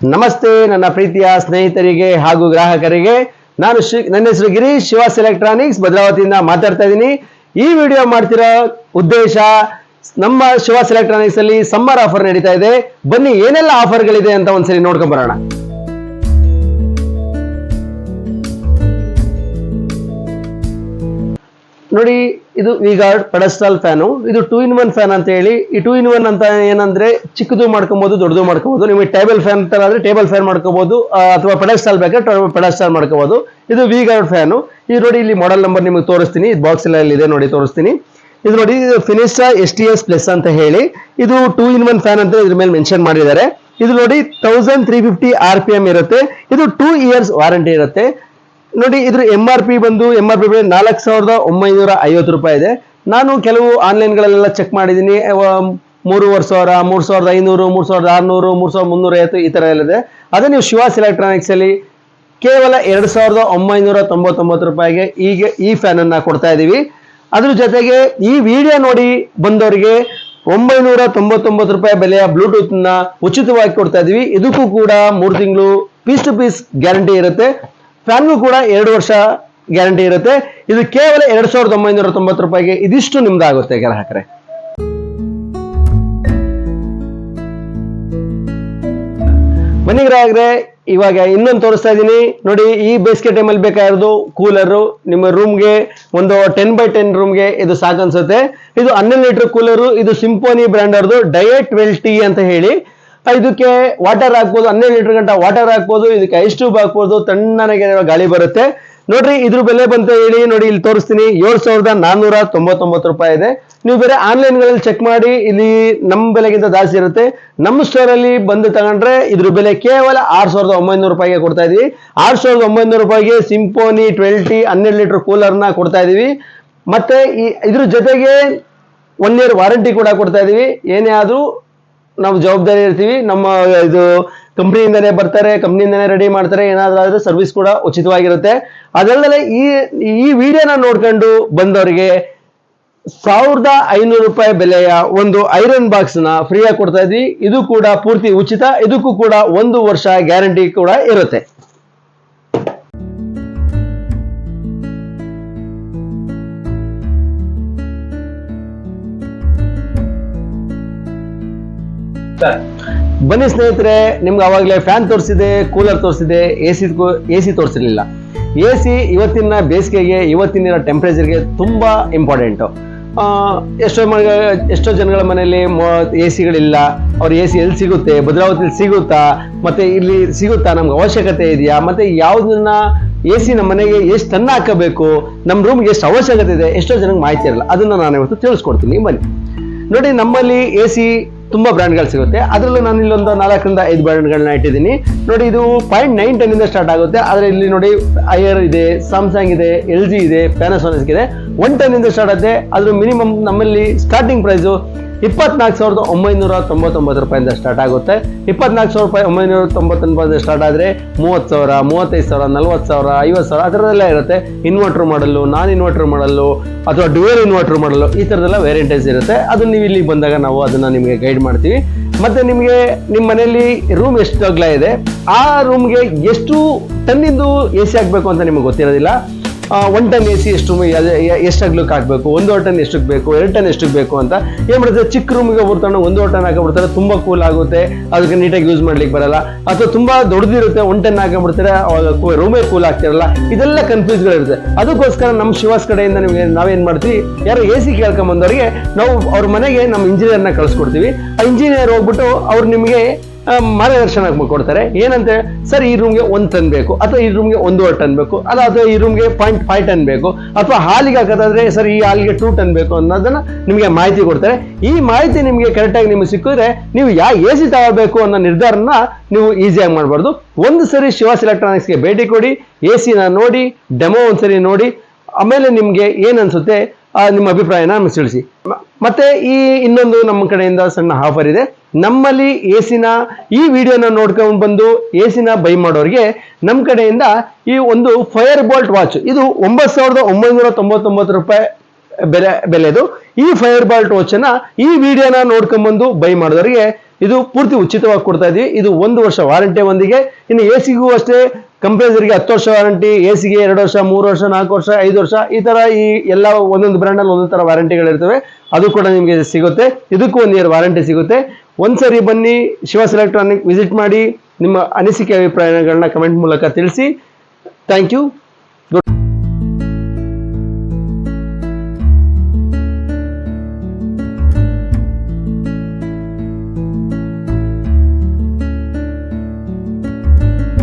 ನಮಸ್ತೆ ನನ್ನ ಪ್ರೀತಿಯ ಸ್ನೇಹಿತರಿಗೆ ಹಾಗೂ ಗ್ರಾಹಕರಿಗೆ. ನನ್ನ ಹೆಸರು ಗಿರೀಶ್, ಶಿವಾಸ್ ಎಲೆಕ್ಟ್ರಾನಿಕ್ಸ್ ಭದ್ರಾವತಿಯಿಂದ ಮಾತಾಡ್ತಾ ಇದ್ದೀನಿ. ಈ ವಿಡಿಯೋ ಮಾಡ್ತಿರೋ ಉದ್ದೇಶ, ನಮ್ಮ ಶಿವಾಸ್ ಎಲೆಕ್ಟ್ರಾನಿಕ್ಸ್ ಅಲ್ಲಿ ಸಮ್ಮರ್ ಆಫರ್ ನಡೀತಾ ಇದೆ. ಬನ್ನಿ ಏನೆಲ್ಲ ಆಫರ್ಗಳಿದೆ ಅಂತ ಒಂದ್ಸರಿ ನೋಡ್ಕೊಂಡ್ ಬರೋಣ. ನೋಡಿ, ಇದು ವಿಗಾರ್ಡ್ ಪೆಡಸ್ಟಲ್ ಫ್ಯಾನು. ಇದು 2-in-1 ಫ್ಯಾನ್ ಅಂತ ಹೇಳಿ. ಈ 2-in-1 ಅಂತ ಏನಂದ್ರೆ ಚಿಕ್ಕದು ಮಾಡ್ಕೋಬಹುದು, ದೊಡ್ಡದು ಮಾಡ್ಕೋಬಹುದು. ನಿಮಗೆ ಟೇಬಲ್ ಫ್ಯಾನ್ ತರ ಆದ್ರೆ ಟೇಬಲ್ ಫ್ಯಾನ್ ಮಾಡ್ಕೋಬಹುದು, ಅಥವಾ ಪೆಡಸ್ಟಲ್ ಬೇಕಾದ್ರೆ ಪೆಡಸ್ಟಲ್ ಮಾಡ್ಕೋಬಹುದು. ಇದು ವಿಗಾರ್ಡ್ ಫ್ಯಾನು. ಇದು ನೋಡಿ, ಇಲ್ಲಿ ಮಾಡೆಲ್ ನಂಬರ್ ನಿಮಗೆ ತೋರಿಸ್ತೀನಿ. ಇದು ಬಾಕ್ಸ್ ಎಲ್ಲ ಇದೆ ನೋಡಿ, ತೋರಿಸ್ತೀನಿ. ಇದು ನೋಡಿ, ಫಿನಿಸ್ಟಾ STS ಪ್ಲಸ್ ಅಂತ ಹೇಳಿ. ಇದು 2-in-1 ಫ್ಯಾನ್ ಅಂತ ಇದ್ರ ಮೇಲೆ ಮೆನ್ಷನ್ ಮಾಡಿದ್ದಾರೆ. ಇದು ನೋಡಿ 1350 RPM ಇರುತ್ತೆ. ಇದು 2 years ವಾರಂಟಿ ಇರುತ್ತೆ. ನೋಡಿ, ಇದ್ರ MRP ಬಂದು 4,950 ರೂಪಾಯಿ ಇದೆ. ನಾನು ಕೆಲವು ಆನ್ಲೈನ್ಗಳೆಲ್ಲ ಚೆಕ್ ಮಾಡಿದ್ದೀನಿ. 3,500, 3,500, 3,600, 3,350 ಈ ತರ ಎಲ್ಲ ಇದೆ. ಅದೇ ನೀವು ಶಿವಾಸ್ ಎಲೆಕ್ಟ್ರಾನಿಕ್ಸ್ ಅಲ್ಲಿ ಕೇವಲ 2,999 ರೂಪಾಯಿಗೆ ಈಗ ಈ ಫ್ಯಾನ್ ಅನ್ನ ಕೊಡ್ತಾ ಇದೀವಿ. ಅದ್ರ ಜೊತೆಗೆ ಈ ವಿಡಿಯೋ ನೋಡಿ ಬಂದವರಿಗೆ 999 ರೂಪಾಯಿ ಬೆಲೆಯ ಬ್ಲೂಟೂತ್ ನ ಉಚಿತವಾಗಿ ಕೊಡ್ತಾ ಇದೀವಿ. ಇದಕ್ಕೂ ಕೂಡ 3 ತಿಂಗಳು ಪೀಸ್ ಟು ಪೀಸ್ ಗ್ಯಾರಂಟಿ ಇರುತ್ತೆ. ಫ್ಯಾನ್ಗೂ ಕೂಡ 2 ವರ್ಷ ಗ್ಯಾರಂಟಿ ಇರುತ್ತೆ. ಇದು ಕೇವಲ 2,990 ರೂಪಾಯಿಗೆ ಇದಿಷ್ಟು ನಿಮ್ದಾಗುತ್ತೆ ಗ್ರಾಹಕರೇ. ಬನ್ನಿ ಗ್ರಾಹಕರೇ, ಇವಾಗ ಇನ್ನೊಂದು ತೋರಿಸ್ತಾ ಇದ್ದೀನಿ ನೋಡಿ. ಈ ಬೇಸಿಗೆ ಟೈಮಲ್ಲಿ ಬೇಕಾಗಿರೋದು ಕೂಲರು. ನಿಮ್ಮ ರೂಮ್ಗೆ ಒಂದು 10x10 ರೂಮ್ಗೆ ಇದು ಸಾಕನ್ಸುತ್ತೆ. ಇದು 11 ಲೀಟರ್ ಕೂಲರು. ಇದು ಸಿಂಫೋನಿ ಬ್ರ್ಯಾಂಡ್ ಅವ್ರದ್ದು ಡಯಟ್ 12T ಅಂತ ಹೇಳಿ. ಇದಕ್ಕೆ ವಾಟರ್ ಹಾಕ್ಬೋದು, 12 ಲೀಟರ್ ಗಂಟ ವಾಟರ್ ಹಾಕ್ಬೋದು. ಇದಕ್ಕೆ ಐಸ್ ಟ್ಯೂಬ್ ಹಾಕ್ಬೋದು, ತಣ್ಣಗೆ ಗಾಳಿ ಬರುತ್ತೆ. ನೋಡ್ರಿ, ಇದ್ರ ಬೆಲೆ ಬಂತ ಹೇಳಿ ನೋಡಿ, ಇಲ್ಲಿ ತೋರಿಸ್ತೀನಿ. 7,499 ರೂಪಾಯಿ ಇದೆ. ನೀವು ಬೇರೆ ಆನ್ಲೈನ್ಗಳಲ್ಲಿ ಚೆಕ್ ಮಾಡಿ, ಇಲ್ಲಿ ನಮ್ಮ ಬೆಲೆಗಿಂತ ಜಾಸ್ತಿ ಇರುತ್ತೆ. ನಮ್ಮ ಸ್ಟೋರ್ ಅಲ್ಲಿ ಬಂದು ತಗೊಂಡ್ರೆ ಇದ್ರ ಬೆಲೆ ಕೇವಲ 6,900 ರೂಪಾಯಿಗೆ ಕೊಡ್ತಾ ಇದೀವಿ. 6,900 ರೂಪಾಯಿಗೆ ಸಿಂಫೋನಿ 12T 12 ಲೀಟರ್ ಕೂಲರ್ನ ಕೊಡ್ತಾ ಇದೀವಿ. ಮತ್ತೆ ಇದ್ರ ಜೊತೆಗೆ 1 year ವಾರಂಟಿ ಕೂಡ ಕೊಡ್ತಾ ಇದೀವಿ. ಏನೇ ಆದ್ರೂ ನಾವು ಜವಾಬ್ದಾರಿ ಇರ್ತೀವಿ. ನಮ್ಮ ಇದು ಕಂಪ್ನಿಯಿಂದನೇ ಬರ್ತಾರೆ, ಕಂಪ್ನಿಯಿಂದನೇ ರೆಡಿ ಮಾಡ್ತಾರೆ. ಏನಾದ್ರೂ ಆದ್ರೆ ಸರ್ವಿಸ್ ಕೂಡ ಉಚಿತವಾಗಿರುತ್ತೆ. ಅದಲ್ಲದೆ ಈ ವಿಡಿಯೋನ ನೋಡ್ಕೊಂಡು ಬಂದವರಿಗೆ 1,500 ರೂಪಾಯಿ ಬೆಲೆಯ ಒಂದು ಐರನ್ ಬಾಕ್ಸ್ ನ ಫ್ರೀ ಆಗಿ ಕೊಡ್ತಾ ಇದ್ವಿ. ಇದು ಕೂಡ ಪೂರ್ತಿ ಉಚಿತ. ಇದಕ್ಕೂ ಕೂಡ 1 ವರ್ಷ ಗ್ಯಾರಂಟಿ ಕೂಡ ಇರುತ್ತೆ. ಬನ್ನಿ ಸ್ನೇಹಿತರೆ, ನಿಮ್ಗೆ ಅವಾಗಲೇ ಫ್ಯಾನ್ ತೋರಿಸಿದೆ, ಕೂಲರ್ ತೋರಿಸಿದೆ, ಎಸಿ ತೋರಿಸಿರ್ಲಿಲ್ಲ. ಎಸಿ ಇವತ್ತಿನ ಬೇಸಿಗೆಗೆ, ಇವತ್ತಿನ ಟೆಂಪರೇಚರ್ಗೆ ತುಂಬಾ ಇಂಪಾರ್ಟೆಂಟು. ಎಷ್ಟೋ ಜನಗಳ ಮನೆಯಲ್ಲಿ ಎಸಿಗಳಿಲ್ಲ. ಅವ್ರ ಎಸಿ ಎಲ್ಲಿ ಸಿಗುತ್ತೆ, ಭದ್ರಾವತಿಲಿ ಸಿಗುತ್ತಾ, ಮತ್ತೆ ಇಲ್ಲಿ ಸಿಗುತ್ತಾ, ನಮ್ಗೆ ಅವಶ್ಯಕತೆ ಇದೆಯಾ, ಮತ್ತೆ ಯಾವ್ದನ್ನ ಎಸಿ ನಮ್ಮ ಮನೆಗೆ ಎಷ್ಟು ಟನ್ ಹಾಕಬೇಕು, ನಮ್ಮ ರೂಮ್ಗೆ ಎಷ್ಟು ಅವಶ್ಯಕತೆ ಇದೆ, ಎಷ್ಟೋ ಜನಕ್ಕೆ ಮಾಹಿತಿ ಇರಲ್ಲ. ಅದನ್ನ ನಾನು ಇವತ್ತು ತಿಳಿಸ್ಕೊಡ್ತೀನಿ. ಬನ್ನಿ ನೋಡಿ, ನಮ್ಮಲ್ಲಿ ಎಸಿ ತುಂಬಾ ಬ್ರ್ಯಾಂಡ್ಗಳು ಸಿಗುತ್ತೆ. ಅದರಲ್ಲೂ ನಾನು ಇಲ್ಲೊಂದು 4ರಿಂದ 5 ಬ್ರ್ಯಾಂಡ್ಗಳನ್ನ ಇಟ್ಟಿದ್ದೀನಿ. ನೋಡಿ, ಇದು 0.9 ಇಂದ ಸ್ಟಾರ್ಟ್ ಆಗುತ್ತೆ. ಆದರೆ ಇಲ್ಲಿ ನೋಡಿ, ಐಯರ್ ಇದೆ, ಸ್ಯಾಮ್ಸಂಗ್ ಇದೆ, LG ಇದೆ, ಪ್ಯಾನಾಸೋನಿಕ್ ಇದೆ. 110 ಇಂದ ಸ್ಟಾರ್ಟ್ ಆಗುತ್ತೆ. ಅದ್ರ ಮಿನಿಮಮ್ ನಮ್ಮಲ್ಲಿ ಸ್ಟಾರ್ಟಿಂಗ್ ಪ್ರೈಸು 24,999 ರೂಪಾಯಿಂದ ಸ್ಟಾರ್ಟ್ ಆಗುತ್ತೆ. 24,999 ಸ್ಟಾರ್ಟ್ ಆದರೆ 30,000, 35,000, 40,000, 50,000 ಆ ಥರದೆಲ್ಲ ಇರುತ್ತೆ. ಇನ್ವರ್ಟರ್ ಮಾಡಲ್ಲು, ನಾನ್ ಇನ್ವರ್ಟರ್ ಮಾಡಲ್ಲು, ಅಥವಾ ಡ್ಯುಯಲ್ ಇನ್ವರ್ಟರ್ ಮಾಡಲ್ಲು, ಈ ಥರದೆಲ್ಲ ವೇರಿಯಂಟೇಜ್ ಇರುತ್ತೆ. ಅದನ್ನ ನೀವು ಇಲ್ಲಿ ಬಂದಾಗ ನಾವು ಅದನ್ನ ನಿಮಗೆ ಗೈಡ್ ಮಾಡ್ತೀವಿ. ಮತ್ತೆ ನಿಮಗೆ ನಿಮ್ಮ ಮನೆಯಲ್ಲಿ ರೂಮ್ ಎಷ್ಟು ಅಗಲ ಇದೆ, ಆ ರೂಮ್ಗೆ ಎಷ್ಟು ಟನ್ನಿಂದು ಎಸಿ ಹಾಕಬೇಕು ಅಂತ ನಿಮಗೆ ಗೊತ್ತಿರೋದಿಲ್ಲ. 1 ಟನ್ ಎಸಿ ಎಷ್ಟು ಅಗ್ಲಕ್ಕೆ ಹಾಕಬೇಕು, 1.5 ಟನ್ ಎಷ್ಟಕ್ಕೆ ಬೇಕು, 2 ಟನ್ ಎಷ್ಟಕ್ಕೆ ಬೇಕು ಅಂತ ಏನ್ ಮಾಡ್ತಾರೆ. ಚಿಕ್ಕ ರೂಮಿಗೆ ಬರ್ತಾನೆ 1.5 ಟನ್ ಹಾಕಿಬಿಡ್ತಾರೆ. ತುಂಬಾ ಕೂಲ್ ಆಗುತ್ತೆ, ಅದಕ್ಕೆ ನೀಟಾಗಿ ಯೂಸ್ ಮಾಡ್ಲಿಕ್ಕೆ ಬರಲ್ಲ. ಅಥವಾ ತುಂಬಾ ದೊಡ್ಡದಿರುತ್ತೆ, 1 ಟನ್ ಹಾಕಿಬಿಡ್ತಾರೆ, ಅವಾಗ ರೂಮೇ ಕೂಲ್ ಆಗ್ತಿರಲ್ಲ. ಇದೆಲ್ಲ ಕನ್ಫ್ಯೂಸ್ಗಳಿರುತ್ತೆ. ಅದಕ್ಕೋಸ್ಕರ ನಮ್ಮ ಶಿವಾಸ್ ಕಡೆಯಿಂದ ನಿಮಗೆ ನಾವೇನ್ ಮಾಡ್ತೀವಿ, ಯಾರೋ ಎಸಿ ಕೇಳ್ಕೊಂಡ್ ಬಂದವರಿಗೆ ನಾವು ಅವ್ರ ಮನೆಗೆ ನಮ್ಮ ಇಂಜಿನಿಯರ್ನ ಕಳ್ಸಿಕೊಡ್ತೀವಿ. ಆ ಇಂಜಿನಿಯರ್ ಹೋಗ್ಬಿಟ್ಟು ಅವ್ರು ನಿಮಗೆ ಮಾರ್ಗದರ್ಶನ ಕೊಡ್ತಾರೆ. ಏನಂತೆ, ಸರ್ ಈ ರೂಮ್ಗೆ 1 ಟನ್ ಬೇಕು, ಅಥವಾ ಈ ರೂಮ್ಗೆ 1.5 ಟನ್ ಬೇಕು, ಅಥವಾ ಈ ರೂಮ್ಗೆ 0.5 ಟನ್ ಬೇಕು, ಅಥವಾ ಹಾಲಿಗೆ ಹಾಕೋದಾದ್ರೆ ಸರ್ ಈ ಹಾಲಿಗೆ 2 ಟನ್ ಬೇಕು ಅನ್ನೋದನ್ನ ನಿಮಗೆ ಮಾಹಿತಿ ಕೊಡ್ತಾರೆ. ಈ ಮಾಹಿತಿ ನಿಮಗೆ ಕರೆಕ್ಟಾಗಿ ನಿಮಗೆ ಸಿಕ್ಕಿದ್ರೆ ನೀವು ಎಸಿ ತಗೋಬೇಕು ಅನ್ನೋ ನಿರ್ಧಾರನ ನೀವು ಈಸಿಯಾಗಿ ಮಾಡಬಾರ್ದು. ಒಂದು ಸರಿ ಶಿವಾಸ್ ಎಲೆಕ್ಟ್ರಾನಿಕ್ಸ್ಗೆ ಭೇಟಿ ಕೊಡಿ, ಎಸಿನ ನೋಡಿ, ಡೆಮೋ ಒಂದ್ಸರಿ ನೋಡಿ, ಆಮೇಲೆ ನಿಮ್ಗೆ ಏನ್ ಅನ್ಸುತ್ತೆ ನಿಮ್ಮ ಅಭಿಪ್ರಾಯನ ನಮಗೆ ತಿಳಿಸಿ. ಮತ್ತೆ ಇನ್ನೊಂದು ನಮ್ಮ ಕಡೆಯಿಂದ ಸಣ್ಣ ಆಫರ್ ಇದೆ. ನಮ್ಮಲ್ಲಿ ಎಸಿನ ಈ ವಿಡಿಯೋನ ನೋಡ್ಕೊಂಡು ಬಂದು ಎಸಿನ ಬೈ ಮಾಡೋರಿಗೆ ನಮ್ಮ ಕಡೆಯಿಂದ ಈ ಒಂದು ಫೈರ್ ಬೋಲ್ಟ್ ವಾಚ್, ಇದು 9,999 ರೂಪಾಯಿ ಬೆಲೆದು. ಈ ಫೈರ್ ಬೋಲ್ಟ್ ವಾಚ್ ಅನ್ನ ಈ ವಿಡಿಯೋನ ನೋಡ್ಕೊಂಡ್ಬಂದು ಬೈ ಮಾಡಿದವರಿಗೆ ಇದು ಪೂರ್ತಿ ಉಚಿತವಾಗಿ ಕೊಡ್ತಾ ಇದೀವಿ. ಇದು 1 ವರ್ಷ ವಾರಂಟಿ ಒಂದಿಗೆ. ಇನ್ನು ಎಸಿಗೂ ಅಷ್ಟೇ ಕಂಪ್ರೇಸರ್ಗೆ 10 ವರ್ಷ ವಾರಂಟಿ, ಎಸಿಗೆ 2 ವರ್ಷ, 3 ವರ್ಷ, 4 ವರ್ಷ, 5 ವರ್ಷ, ಈ ತರ ಈ ಎಲ್ಲ ಒಂದೊಂದು ಬ್ರ್ಯಾಂಡ್ ಅಲ್ಲಿ ಒಂದೊಂದು ತರ ವಾರಂಟಿಗಳಿರ್ತವೆ. ಅದು ಕೂಡ ನಿಮಗೆ ಸಿಗುತ್ತೆ. ಇದಕ್ಕೂ 1 ಇಯರ್ ವಾರಂಟಿ ಸಿಗುತ್ತೆ. ಒಂದ್ಸರಿ ಬನ್ನಿ ಶಿವಾಸ್ ಎಲೆಕ್ಟ್ರಾನಿಕ್ ವಿಸಿಟ್ ಮಾಡಿ, ನಿಮ್ಮ ಅನಿಸಿಕೆ ಅಭಿಪ್ರಾಯಗಳನ್ನ ಕಮೆಂಟ್ ಮೂಲಕ ತಿಳಿಸಿ. Thank you.